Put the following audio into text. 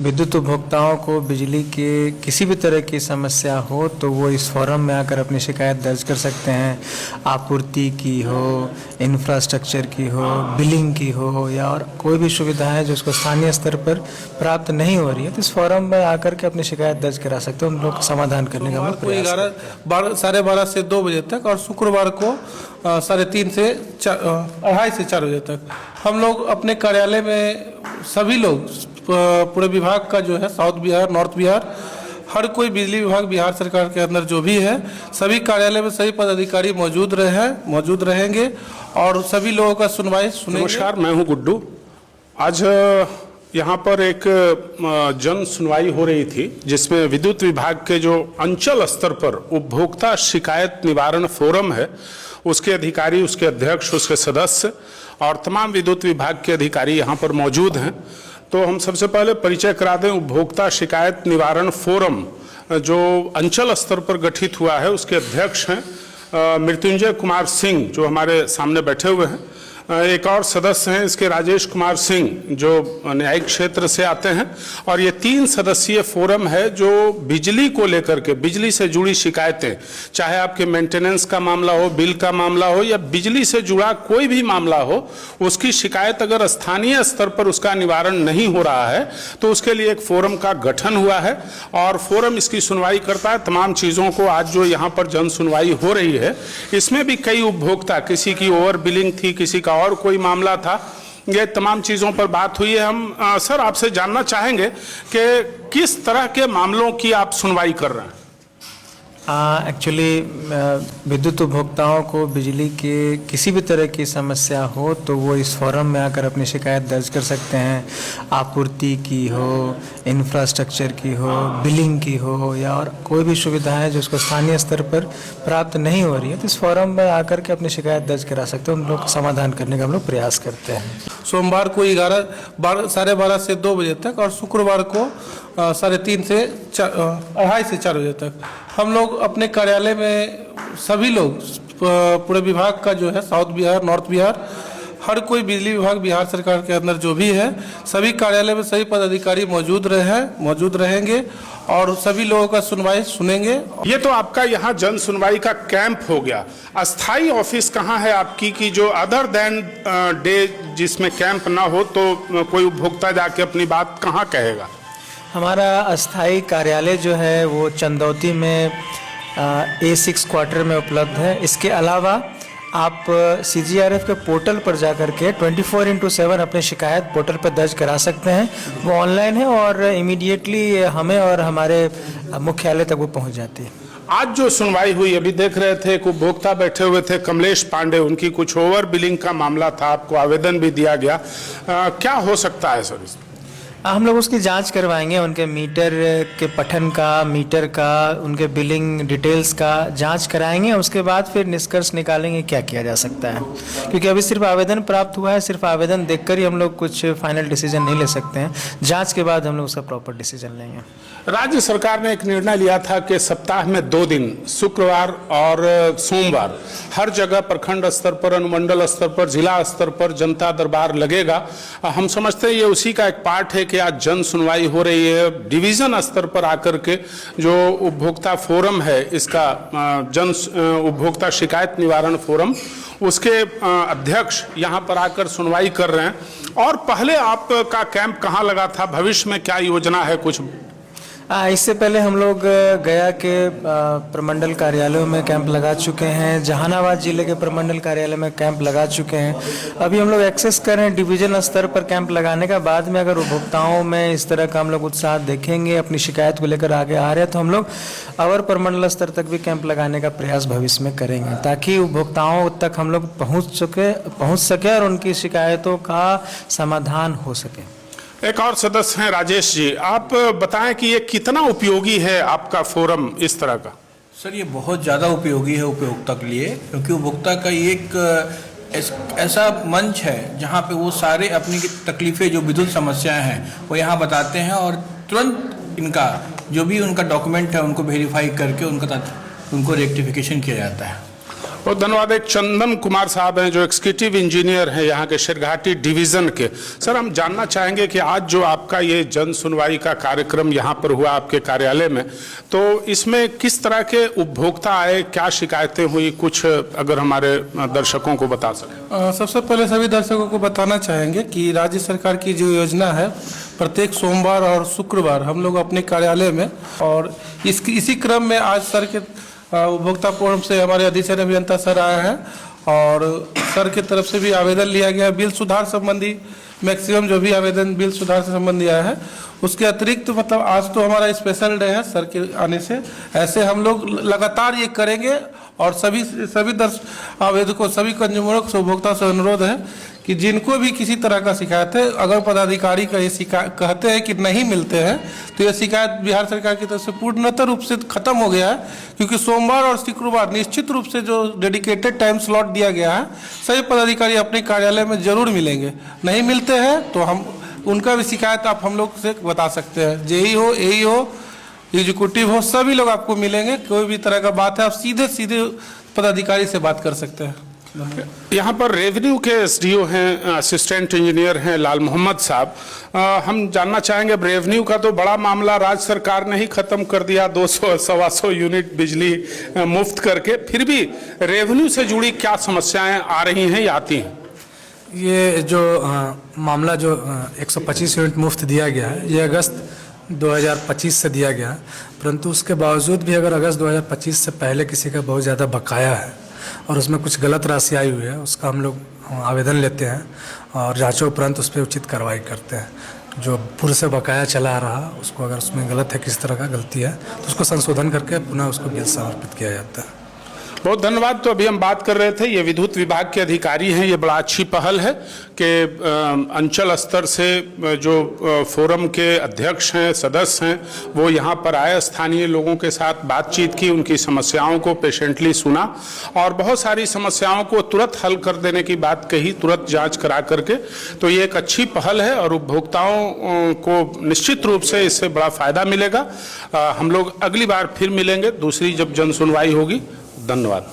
विद्युत उपभोक्ताओं को बिजली के किसी भी तरह की समस्या हो तो वो इस फोरम में आकर अपनी शिकायत दर्ज कर सकते हैं। आपूर्ति की हो, इंफ्रास्ट्रक्चर की हो, बिलिंग की हो या और कोई भी सुविधा है जो उसको स्थानीय स्तर पर प्राप्त नहीं हो रही है तो इस फोरम में आकर के अपनी शिकायत दर्ज करा सकते हैं। उन लोग समाधान करने का हम प्रयास करते हैं। 12:30 से 2 बजे तक और शुक्रवार को 3:30 से 2:30 से 4 बजे तक हम लोग अपने कार्यालय में सभी लोग पूरे विभाग का जो है साउथ बिहार, नॉर्थ बिहार, हर कोई बिजली विभाग बिहार सरकार के अंदर जो भी है सभी कार्यालय में सभी पदाधिकारी मौजूद रहेंगे और सभी लोगों का सुनवाई सुनेंगे। नमस्कार, मैं हूं गुड्डू। आज यहाँ पर एक जन सुनवाई हो रही थी जिसमें विद्युत विभाग के जो अंचल स्तर पर उपभोक्ता शिकायत निवारण फोरम है उसके अधिकारी, उसके अध्यक्ष, उसके सदस्य और तमाम विद्युत विभाग के अधिकारी यहाँ पर मौजूद हैं। तो हम सबसे पहले परिचय करा दें। उपभोक्ता शिकायत निवारण फोरम जो अंचल स्तर पर गठित हुआ है उसके अध्यक्ष हैं मृत्युंजय कुमार सिंह जो हमारे सामने बैठे हुए हैं। एक और सदस्य हैं इसके राजेश कुमार सिंह जो न्यायिक क्षेत्र से आते हैं। और ये 3 सदस्यीय फोरम है जो बिजली को लेकर के, बिजली से जुड़ी शिकायतें, चाहे आपके मेंटेनेंस का मामला हो, बिल का मामला हो या बिजली से जुड़ा कोई भी मामला हो, उसकी शिकायत अगर स्थानीय स्तर पर उसका निवारण नहीं हो रहा है तो उसके लिए एक फोरम का गठन हुआ है और फोरम इसकी सुनवाई करता है। तमाम चीज़ों को आज जो यहाँ पर जन सुनवाई हो रही है इसमें भी कई उपभोक्ता, किसी की ओवर बिलिंग थी, किसी का और कोई मामला था, ये तमाम चीज़ों पर बात हुई है। हम सर आपसे जानना चाहेंगे कि किस तरह के मामलों की आप सुनवाई कर रहे हैं? एक्चुअली विद्युत उपभोक्ताओं को बिजली के किसी भी तरह की समस्या हो तो वो इस फोरम में आकर अपनी शिकायत दर्ज कर सकते हैं। आपूर्ति की हो, इंफ्रास्ट्रक्चर की हो, बिलिंग की हो या और कोई भी सुविधा है जो उसको स्थानीय स्तर पर प्राप्त नहीं हो रही है तो इस फोरम में आकर के अपनी शिकायत दर्ज करा सकते हैं। उन लोग समाधान करने का हम लोग प्रयास करते हैं। सोमवार को 12:30 से 2 बजे तक और शुक्रवार को 3:30 से 2:30 से 4 बजे तक हम लोग अपने कार्यालय में सभी लोग पूरे विभाग का जो है साउथ बिहार, नॉर्थ बिहार, हर कोई बिजली विभाग बिहार सरकार के अंदर जो भी है सभी कार्यालय में सभी पदाधिकारी मौजूद रहेंगे और सभी लोगों का सुनवाई सुनेंगे। ये तो आपका यहाँ जन सुनवाई का कैंप हो गया। अस्थाई ऑफिस कहाँ है आपकी कि जो अदर देन डे जिसमें कैंप ना हो तो कोई उपभोक्ता जाके अपनी बात कहाँ कहेगा? हमारा अस्थाई कार्यालय जो है वो चंदौती में A6 क्वार्टर में उपलब्ध है। इसके अलावा आप CGRF के पोर्टल पर जाकर के 24/7 अपनी शिकायत पोर्टल पर दर्ज करा सकते हैं। वो ऑनलाइन है और इमीडिएटली हमें और हमारे मुख्यालय तक वो पहुंच जाती है। आज जो सुनवाई हुई, अभी देख रहे थे एक उपभोक्ता बैठे हुए थे कमलेश पांडे, उनकी कुछ ओवर बिलिंग का मामला था, आपको आवेदन भी दिया गया। क्या हो सकता है सर? हम लोग उसकी जांच करवाएंगे, उनके मीटर के पठन का, मीटर का, उनके बिलिंग डिटेल्स का जांच कराएंगे। उसके बाद फिर निष्कर्ष निकालेंगे क्या किया जा सकता है, क्योंकि अभी सिर्फ आवेदन प्राप्त हुआ है। सिर्फ आवेदन देखकर ही हम लोग कुछ फाइनल डिसीजन नहीं ले सकते हैं। जांच के बाद हम लोग उसका प्रॉपर डिसीजन लेंगे। राज्य सरकार ने एक निर्णय लिया था कि सप्ताह में 2 दिन, शुक्रवार और सोमवार, हर जगह प्रखंड स्तर पर, अनुमंडल स्तर पर, जिला स्तर पर जनता दरबार लगेगा। हम समझते हैं ये उसी का एक पार्ट है कि आज जन सुनवाई हो रही है। डिवीजन स्तर पर आकर के जो उपभोक्ता फोरम है, इसका उपभोक्ता शिकायत निवारण फोरम, उसके अध्यक्ष यहाँ पर आकर सुनवाई कर रहे हैं। और पहले आपका कैंप कहाँ लगा था? भविष्य में क्या योजना है कुछ? इससे पहले हम लोग गया के प्रमंडल कार्यालयों में कैंप लगा चुके हैं, जहानाबाद जिले के प्रमंडल कार्यालय में कैंप लगा चुके हैं। अभी हम लोग एक्सेस कर रहे हैं डिवीजन स्तर पर कैंप लगाने का। बाद में अगर उपभोक्ताओं में इस तरह का हम लोग उत्साह देखेंगे, अपनी शिकायत को लेकर आगे आ रहे हैं, तो हम लोग अवर प्रमंडल स्तर तक भी कैंप लगाने का प्रयास भविष्य में करेंगे, ताकि उपभोक्ताओं तक हम लोग पहुँच सके और उनकी शिकायतों का समाधान हो सके। एक और सदस्य हैं राजेश जी, आप बताएं कि ये कितना उपयोगी है आपका फोरम इस तरह का? सर, ये बहुत ज़्यादा उपयोगी है उपभोक्ता के लिए, क्योंकि उपभोक्ता का एक ऐसा मंच है जहाँ पे वो सारे अपनी तकलीफ़ें, जो विद्युत समस्याएं हैं, वो यहाँ बताते हैं और तुरंत इनका जो भी उनका डॉक्यूमेंट है उनको वेरीफाई करके उनको रेक्टिफिकेशन किया जाता है। बहुत धन्यवाद। एक चंदन कुमार साहब हैं जो एग्जीक्यूटिव इंजीनियर हैं यहाँ के शेरघाटी डिवीजन के। सर, हम जानना चाहेंगे कि आज जो आपका ये जन सुनवाई का कार्यक्रम यहाँ पर हुआ आपके कार्यालय में, तो इसमें किस तरह के उपभोक्ता आए, क्या शिकायतें हुई, कुछ अगर हमारे दर्शकों को बता सकें। सबसे पहले सभी दर्शकों को बताना चाहेंगे कि राज्य सरकार की जो योजना है, प्रत्येक सोमवार और शुक्रवार हम लोग अपने कार्यालय में, और इसी क्रम में आज सर के उपभोक्ता फोरम से हमारे अधीक्षण अभियंता सर आए हैं और सर की तरफ से भी आवेदन लिया गया है बिल सुधार संबंधी। मैक्सिमम जो भी आवेदन बिल सुधार से संबंधी आया है, उसके अतिरिक्त मतलब आज तो हमारा स्पेशल डे है सर के आने से, ऐसे हम लोग लगातार ये करेंगे। और सभी आवेदकों, सभी कंज्यूमरों से, उपभोक्ता से अनुरोध है कि जिनको भी किसी तरह का शिकायत है, अगर पदाधिकारी का ये शिकायत कहते हैं कि नहीं मिलते हैं, तो ये शिकायत बिहार सरकार की तरफ से पूर्णतः रूप से खत्म हो गया है, क्योंकि सोमवार और शुक्रवार निश्चित रूप से जो डेडिकेटेड टाइम स्लॉट दिया गया है, सभी पदाधिकारी अपने कार्यालय में जरूर मिलेंगे। नहीं मिलते हैं तो हम उनका भी शिकायत आप हम लोग से बता सकते हैं। जेई हो, एई हो, एग्जीक्यूटिव हो, सभी लोग आपको मिलेंगे। कोई भी तरह का बात है, आप सीधे पदाधिकारी से बात कर सकते हैं। यहाँ पर रेवेन्यू के एसडीओ हैं, असिस्टेंट इंजीनियर हैं लाल मोहम्मद साहब। हम जानना चाहेंगे, अब रेवेन्यू का तो बड़ा मामला राज्य सरकार ने ही खत्म कर दिया, 200-125 यूनिट बिजली मुफ्त करके, फिर भी रेवेन्यू से जुड़ी क्या समस्याएं आ रही हैं या आती हैं? ये जो मामला जो 125 यूनिट मुफ्त दिया गया है, ये अगस्त 2025 से दिया गया है, परंतु उसके बावजूद भी अगर अगस्त 2025 से पहले किसी का बहुत ज़्यादा बकाया है और उसमें कुछ गलत राशि आई हुई है, उसका हम लोग आवेदन लेते हैं और जांचों उपरांत उस पर उचित कार्रवाई करते हैं। जो पूर्व से बकाया चला आ रहा, उसको अगर उसमें गलत है, किस तरह का गलती है, तो उसको संशोधन करके पुनः उसको बिल समर्पित किया जाता है। बहुत धन्यवाद। तो अभी हम बात कर रहे थे, ये विद्युत विभाग के अधिकारी हैं। ये बड़ा अच्छी पहल है कि अंचल स्तर से जो फोरम के अध्यक्ष हैं, सदस्य हैं, वो यहाँ पर आए, स्थानीय लोगों के साथ बातचीत की, उनकी समस्याओं को पेशेंटली सुना और बहुत सारी समस्याओं को तुरंत हल कर देने की बात कही, तुरंत जांच करा करके। तो ये एक अच्छी पहल है और उपभोक्ताओं को निश्चित रूप से इससे बड़ा फायदा मिलेगा। हम लोग अगली बार फिर मिलेंगे, दूसरी जब जन सुनवाई होगी। धन्यवाद।